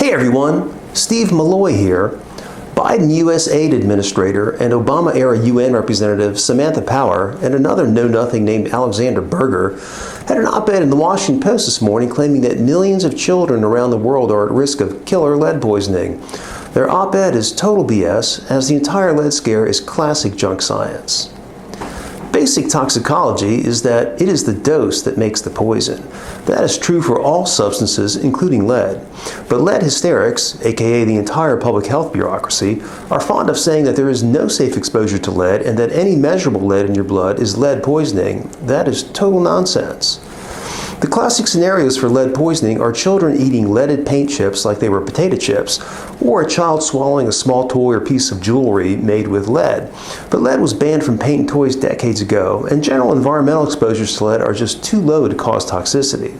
Hey everyone, Steve Milloy here. Biden U.S. aid administrator and Obama-era UN representative Samantha Power and another know-nothing named Alexander Berger had an op-ed in the Washington Post this morning claiming that millions of children around the world are at risk of killer lead poisoning. Their op-ed is total BS, as the entire lead scare is classic junk science. Basic toxicology is that it is the dose that makes the poison. That is true for all substances, including lead. But lead hysterics, aka the entire public health bureaucracy, are fond of saying that there is no safe exposure to lead and that any measurable lead in your blood is lead poisoning. That is total nonsense. The classic scenarios for lead poisoning are children eating leaded paint chips like they were potato chips, or a child swallowing a small toy or piece of jewelry made with lead. But lead was banned from paint and toys decades ago, and general environmental exposures to lead are just too low to cause toxicity.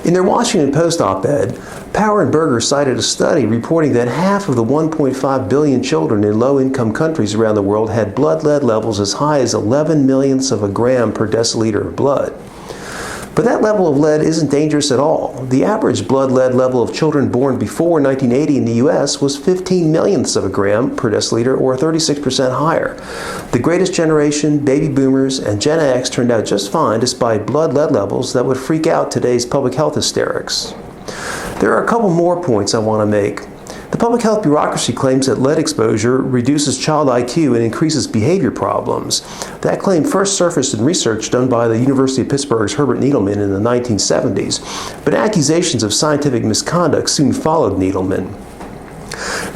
In their Washington Post op-ed, Power and Berger cited a study reporting that half of the 1.5 billion children in low-income countries around the world had blood lead levels as high as 11 millionths of a gram per deciliter of blood. But that level of lead isn't dangerous at all. The average blood lead level of children born before 1980 in the U.S. was 15 millionths of a gram per deciliter, or 36% higher. The greatest generation, baby boomers, and Gen X turned out just fine despite blood lead levels that would freak out today's public health hysterics. There are a couple more points I want to make. The public health bureaucracy claims that lead exposure reduces child IQ and increases behavior problems. That claim first surfaced in research done by the University of Pittsburgh's Herbert Needleman in the 1970s, but accusations of scientific misconduct soon followed Needleman.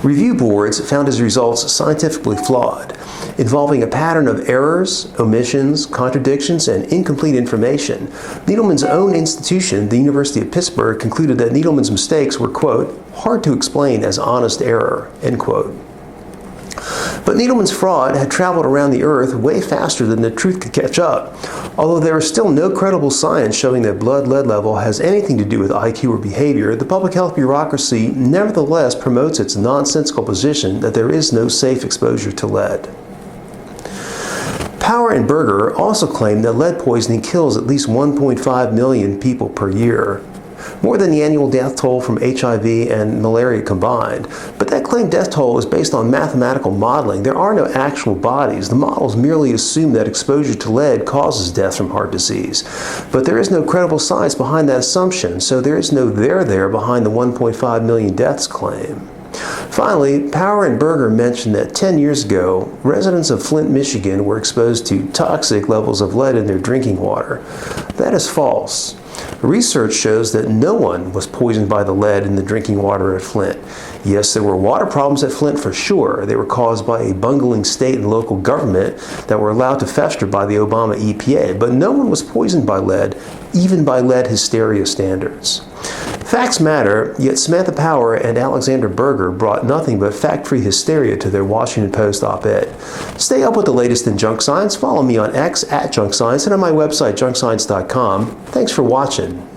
Review boards found his results scientifically flawed, involving a pattern of errors, omissions, contradictions, and incomplete information. Needleman's own institution, the University of Pittsburgh, concluded that Needleman's mistakes were, quote, hard to explain as honest error, end quote. But Needleman's fraud had traveled around the earth way faster than the truth could catch up. Although there is still no credible science showing that blood lead level has anything to do with IQ or behavior, the public health bureaucracy nevertheless promotes its nonsensical position that there is no safe exposure to lead. Power and Berger also claim that lead poisoning kills at least 1.5 million people per year, more than the annual death toll from HIV and malaria combined. But that claimed death toll is based on mathematical modeling. There are no actual bodies. The models merely assume that exposure to lead causes death from heart disease. But there is no credible science behind that assumption, so there is no there behind the 1.5 million deaths claim. Finally, Power and Berger mentioned that 10 years ago, residents of Flint, Michigan were exposed to toxic levels of lead in their drinking water. That is false. Research shows that no one was poisoned by the lead in the drinking water at Flint. Yes, there were water problems at Flint for sure. They were caused by a bungling state and local government that were allowed to fester by the Obama EPA, but no one was poisoned by lead, even by lead hysteria standards. Facts matter, yet Samantha Power and Alexander Berger brought nothing but fact-free hysteria to their Washington Post op-ed. Stay up with the latest in junk science. Follow me on X @junkscience and on my website, junkscience.com. Thanks for watching.